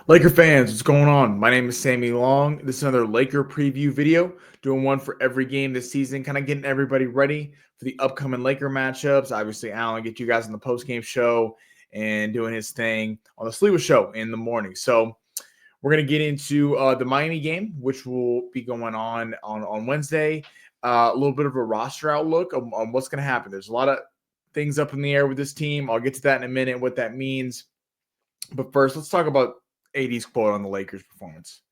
Laker fans, what's going on? My name is Sammy Long. This is another Laker preview video, doing one for every game this season, kind of getting everybody ready for the upcoming Laker matchups. Obviously, Alan get you guys on the post-game show and doing his thing on the Sliwa show in the morning. So we're going to get into the Miami game, which will be going on Wednesday. A little bit of a roster outlook on what's going to happen. There's a lot of things up in the air with this team. I'll get to that in a minute, what that means. But first, let's talk about AD's quote on the Lakers' performance.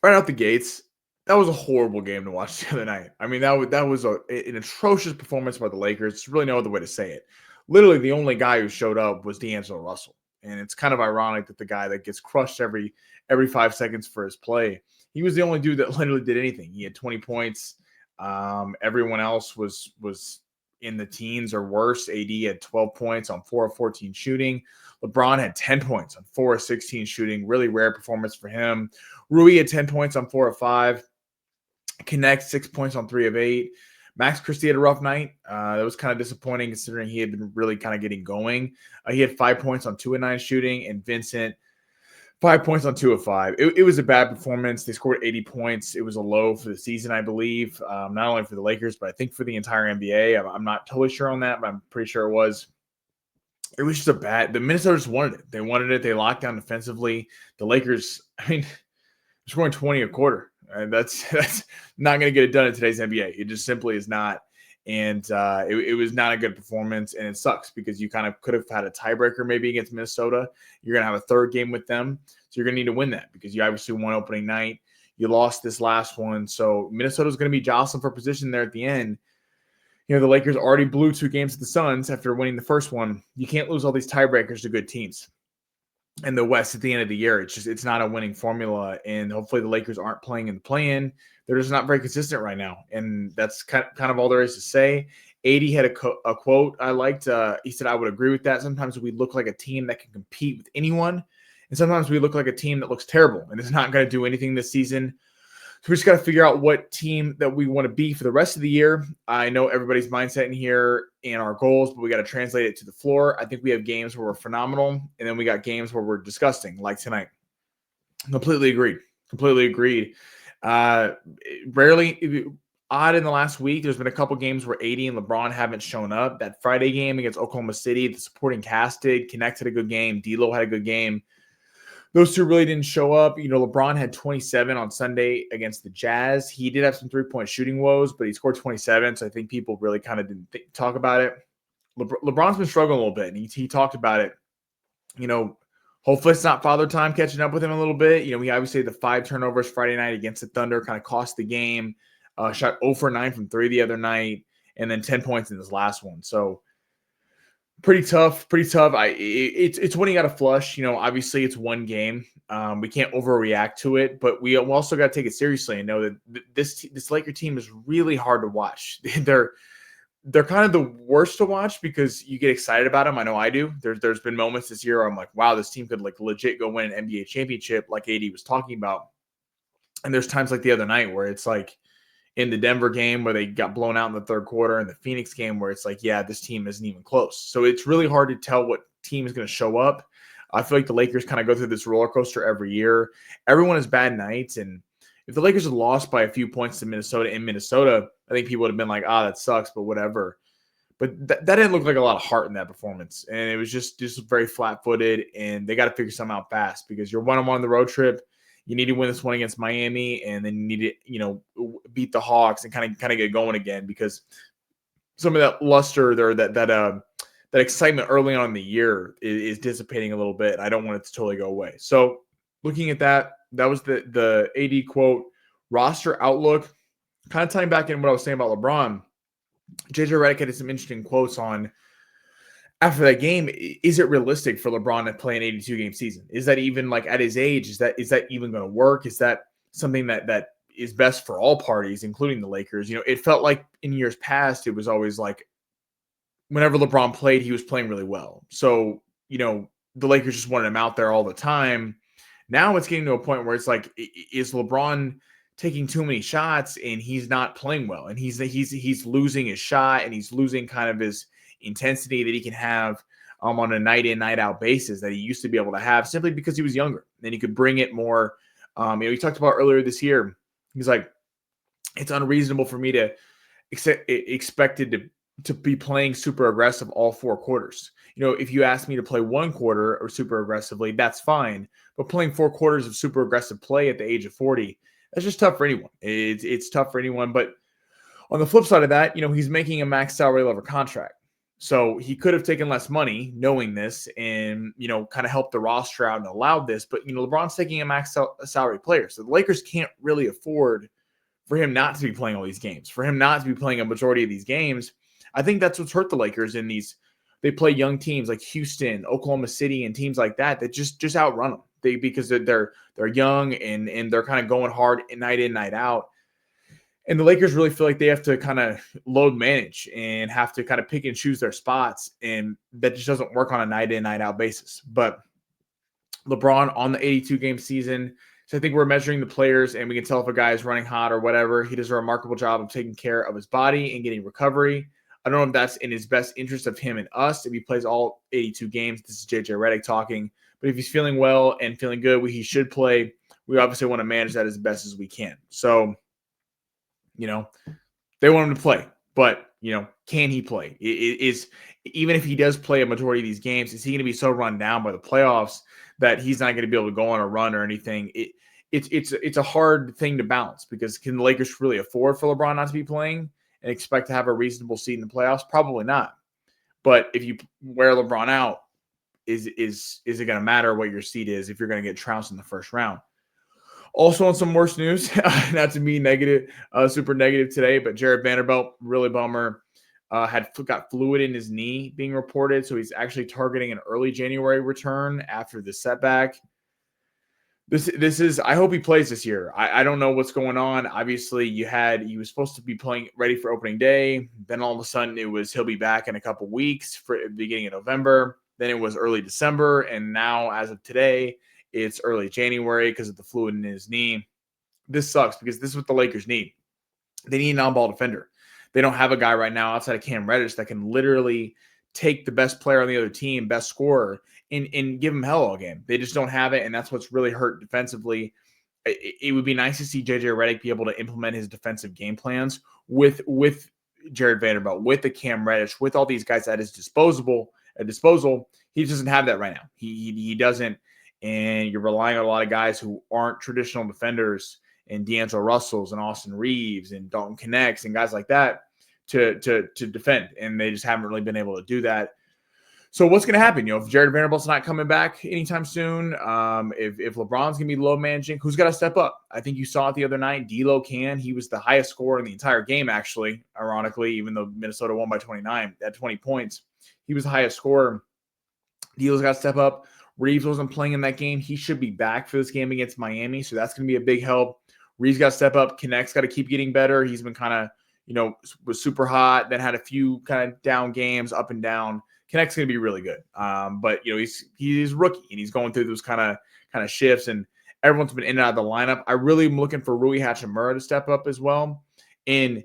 Right out the gates, that was a horrible game to watch the other night. I mean, that was an atrocious performance by the Lakers. There's really no other way to say it. Literally, the only guy who showed up was D'Angelo Russell, and it's kind of ironic that the guy that gets crushed every 5 seconds for his play, he was the only dude that literally did anything. He had 20 points. Everyone else was in the teens or worse. AD had 12 points on 4 of 14 shooting. LeBron had 10 points on 4 of 16 shooting. Really rare performance for him. Rui had 10 points on 4 of 5. Connect 6 points on 3 of 8. Max Christie had a rough night. That was kind of disappointing considering he had been really kind of getting going. He had 5 points on 2 of 9 shooting, and Vincent 5 points on 2 of 5. It was a bad performance. They scored 80 points. It was a low for the season, I believe, not only for the Lakers, but I think for the entire NBA. I'm not totally sure on that, but I'm pretty sure it was. It was just the Minnesota just wanted it. They wanted it. They locked down defensively. The Lakers, I mean, scoring 20 a quarter. And that's not going to get it done in today's NBA. It just simply is not. And it was not a good performance, and it sucks because you kind of could have had a tiebreaker maybe against Minnesota. You're going to have a third game with them, so you're going to need to win that because you obviously won opening night. You lost this last one, so Minnesota's going to be jostling for position there at the end. You know, the Lakers already blew 2 games to the Suns after winning the first one. You can't lose all these tiebreakers to good teams. And the West at the end of the year, it's not a winning formula, and hopefully the Lakers aren't playing in the play-in. They're just not very consistent right now, and that's kind of all there is to say. AD had a quote I liked. He said, "I would agree with that. Sometimes we look like a team that can compete with anyone, and sometimes we look like a team that looks terrible and is not going to do anything this season. So we just got to figure out what team that we want to be for the rest of the year. I know everybody's mindset in here and our goals, but we got to translate it to the floor. I think we have games where we're phenomenal, and then we got games where we're disgusting, like tonight." Completely agreed. Completely agreed. Rarely odd in the last week. There's been a couple games where AD and LeBron haven't shown up. That Friday game against Oklahoma City, the supporting cast did. Connect had a good game. D'Lo had a good game. Those two really didn't show up. You know, LeBron had 27 on Sunday against the Jazz. He did have some three-point shooting woes, but he scored 27, so I think people really kind of didn't talk about it. LeBron's been struggling a little bit, and he talked about it. You know, hopefully it's not father time catching up with him a little bit. You know, we obviously had the 5 turnovers Friday night against the Thunder, kind of cost the game. Shot 0 for 9 from 3 the other night, and then 10 points in this last one. So pretty tough. It's when you got to flush. You know, obviously it's one game. We can't overreact to it, but we also got to take it seriously and know that this Laker team is really hard to watch. They're kind of the worst to watch because you get excited about them. I know I do. There's been moments this year where I'm like, wow, this team could like legit go win an NBA championship, like AD was talking about. And there's times like the other night where it's like in the Denver game where they got blown out in the third quarter, and the Phoenix game where it's like, yeah, this team isn't even close. So it's really hard to tell what team is going to show up. I feel like the Lakers kind of go through this roller coaster every year. Everyone has bad nights, and if the Lakers had lost by a few points to Minnesota in Minnesota, I think people would have been like, that sucks, but whatever. But that didn't look like a lot of heart in that performance. And it was just very flat-footed, and they got to figure something out fast because you're 1-1 on the road trip. You need to win this one against Miami, and then you need to, beat the Hawks and kind of get going again because some of that luster there, that excitement early on in the year is dissipating a little bit. I don't want it to totally go away. So looking at that was the AD quote. Roster outlook, kind of tying back in what I was saying about LeBron. JJ Redick had some interesting quotes on after that game. Is it realistic for LeBron to play an 82-game season? Is that even like at his age? Is that even going to work? Is that something that is best for all parties, including the Lakers? You know, it felt like in years past, it was always like whenever LeBron played, he was playing really well. So, the Lakers just wanted him out there all the time. Now it's getting to a point where it's like, is LeBron taking too many shots and he's not playing well, and he's losing his shot, and he's losing kind of his intensity that he can have on a night in, night out basis that he used to be able to have simply because he was younger and he could bring it more. He talked about earlier this year. He's like, it's unreasonable for me to expected to be playing super aggressive all 4 quarters. If you ask me to play 1 quarter or super aggressively, that's fine. But playing 4 quarters of super aggressive play at the age of 40, that's just tough for anyone. It's tough for anyone. But on the flip side of that, he's making a max salary level contract. So he could have taken less money knowing this and, kind of helped the roster out and allowed this. But, LeBron's taking a max salary player. So the Lakers can't really afford for him not to be playing all these games, for him not to be playing a majority of these games. I think that's what's hurt the Lakers in these. They play young teams like Houston, Oklahoma City, and teams like that just outrun them. Because they're young and they're kind of going hard night in, night out. And the Lakers really feel like they have to kind of load manage and have to kind of pick and choose their spots. And that just doesn't work on a night in, night out basis. But LeBron on the 82-game season. So I think we're measuring the players and we can tell if a guy is running hot or whatever. He does a remarkable job of taking care of his body and getting recovery. I don't know if that's in his best interest of him and us. If he plays all 82 games, this is JJ Redick talking. But if he's feeling well and feeling good, he should play. We obviously want to manage that as best as we can. So, they want him to play. But, can he play? Even if he does play a majority of these games, is he going to be so run down by the playoffs that he's not going to be able to go on a run or anything? It's a hard thing to balance because can the Lakers really afford for LeBron not to be playing and expect to have a reasonable seed in the playoffs? Probably not. But if you wear LeBron out, is it going to matter what your seed is if you're going to get trounced in the first round? Also on some worse news, not to be negative, super negative today, but Jared Vanderbilt, really bummer, got fluid in his knee being reported. So he's actually targeting an early January return after the setback. This is, I hope he plays this year. I don't know what's going on. Obviously he was supposed to be playing ready for opening day. Then all of a sudden he'll be back in a couple weeks for the beginning of November. Then it was early December. And now as of today, it's early January because of the fluid in his knee. This sucks because this is what the Lakers need. They need an on-ball defender. They don't have a guy right now outside of Cam Reddish that can literally take the best player on the other team, best scorer, and give him hell all game. They just don't have it, and that's what's really hurt defensively. It would be nice to see JJ Redick be able to implement his defensive game plans with Jared Vanderbilt, with the Cam Reddish, with all these guys at his disposal. He doesn't have that right now. He doesn't. And you're relying on a lot of guys who aren't traditional defenders and D'Angelo Russells and Austin Reeves and Dalton Connects and guys like that to defend. And they just haven't really been able to do that. So what's going to happen? If Jared Vanderbilt's not coming back anytime soon, if LeBron's going to be low managing, who's got to step up? I think you saw it the other night. D'Lo can. He was the highest scorer in the entire game, actually, ironically, even though Minnesota won by 29 at 20 points. He was the highest scorer. D'Lo's got to step up. Reeves wasn't playing in that game. He should be back for this game against Miami, so that's going to be a big help. Reeves got to step up. Connect's got to keep getting better. He's been kind of, was super hot, then had a few kind of down games, up and down. Connect's going to be really good. But, he's rookie, and he's going through those kind of shifts, and everyone's been in and out of the lineup. I really am looking for Rui Hachimura to step up as well. And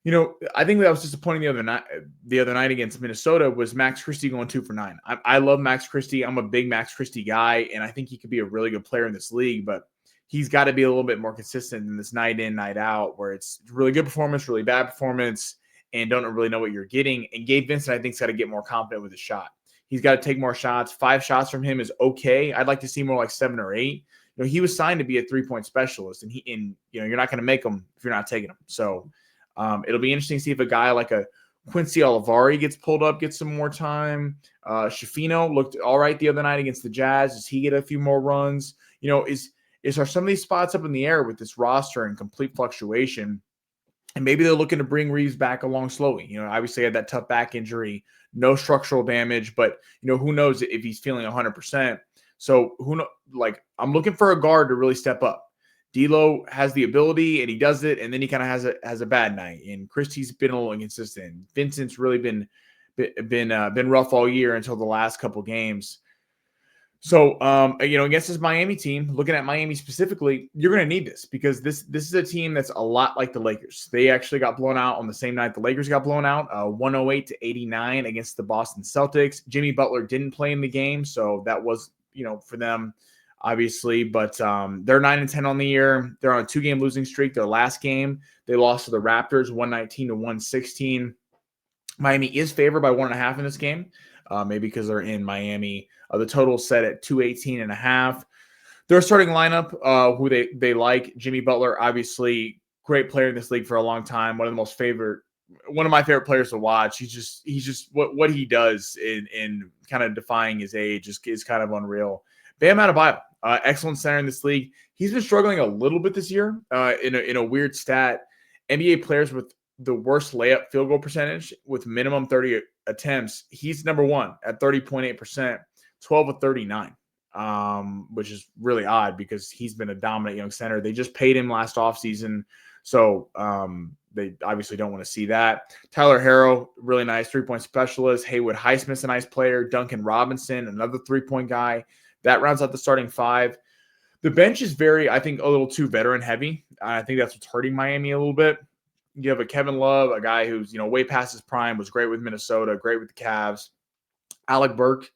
I think that was disappointing the other night against Minnesota was Max Christie going 2 for 9. I love Max Christie. I'm a big Max Christie guy, and I think he could be a really good player in this league, but he's got to be a little bit more consistent in this night in, night out, where it's really good performance, really bad performance, and don't really know what you're getting. And Gabe Vincent, I think, has got to get more confident with his shot. He's got to take more shots. 5 shots from him is okay. I'd like to see more like 7 or 8. He was signed to be a 3-point specialist, and you're not going to make them if you're not taking them. So it'll be interesting to see if a guy like a Quincy Olivari gets pulled up, gets some more time. Shafino looked all right the other night against the Jazz. Does he get a few more runs? Are some of these spots up in the air with this roster and complete fluctuation? And maybe they're looking to bring Reeves back along slowly. Obviously had that tough back injury, no structural damage, but who knows if he's feeling 100%. So I'm looking for a guard to really step up. D'Lo has the ability and he does it, and then he kind of has a bad night. And Christie's been a little inconsistent. Vincent's really been rough all year until the last couple games. So, against this Miami team, looking at Miami specifically, you're going to need this because this is a team that's a lot like the Lakers. They actually got blown out on the same night the Lakers got blown out, 108-89 against the Boston Celtics. Jimmy Butler didn't play in the game, so that was, for them, obviously. But they're 9-10 on the year. They're on a 2-game losing streak. Their last game, they lost to the Raptors, 119-116. Miami is favored by 1.5 in this game, maybe because they're in Miami. The total set at 218.5. Their starting lineup, who they like, Jimmy Butler, obviously great player in this league for a long time. One of my favorite players to watch. He's just what he does in kind of defying his age is kind of unreal. Bam Adebayo, excellent center in this league. He's been struggling a little bit this year. In a weird stat, NBA players with the worst layup field goal percentage with minimum 30 attempts, he's number one at 30.8%, 12 of 39, which is really odd because he's been a dominant young center. They just paid him last offseason, so they obviously don't want to see that. Tyler Herro, really nice three-point specialist. Haywood Highsmith's a nice player. Duncan Robinson, another three-point guy. That rounds out the starting five. The bench is I think, a little too veteran heavy. I think that's what's hurting Miami a little bit. You have a Kevin Love, a guy who's, way past his prime, was great with Minnesota, great with the Cavs. Alec Burke,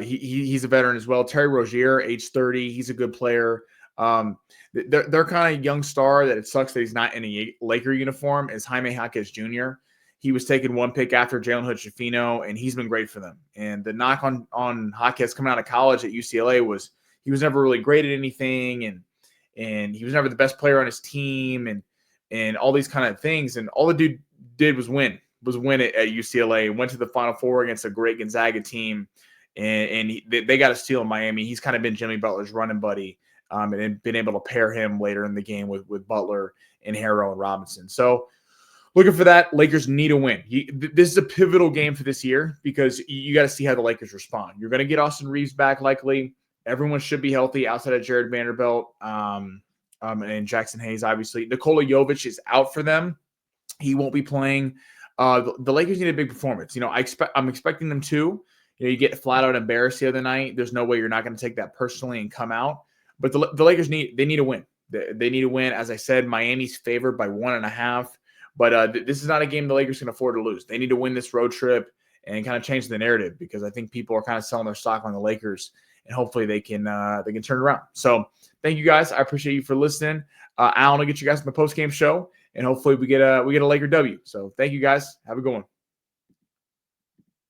he's a veteran as well. Terry Rozier, age 30, he's a good player. They're kind of young star that it sucks that he's not in a Laker uniform is Jaime Jaquez Jr. He was taken one pick after Jalen Hood-Schifino, and he's been great for them. And the knock on Jaquez coming out of college at UCLA was he was never really great at anything, and he was never the best player on his team, and all these kind of things. And all the dude did was win at UCLA, went to the Final Four against a great Gonzaga team, and they got a steal in Miami. He's kind of been Jimmy Butler's running buddy, and been able to pair him later in the game with Butler and Herro and Robinson. So looking for that. Lakers need a win. This is a pivotal game for this year because you got to see how the Lakers respond. You're going to get Austin Reeves back likely. Everyone should be healthy outside of Jared Vanderbilt. And Jackson Hayes, obviously. Nikola Jovic is out for them. He won't be playing. The Lakers need a big performance. I'm expecting them to. You get flat out embarrassed the other night. There's no way you're not going to take that personally and come out. But the Lakers need a win. They need a win. As I said, Miami's favored by 1.5. But this is not a game the Lakers can afford to lose. They need to win this road trip and kind of change the narrative because I think people are kind of selling their stock on the Lakers, and hopefully they can turn around. So thank you guys. I appreciate you for listening. Alan will get you guys in the post game show, and hopefully we get a Laker W. So thank you guys. Have a good one.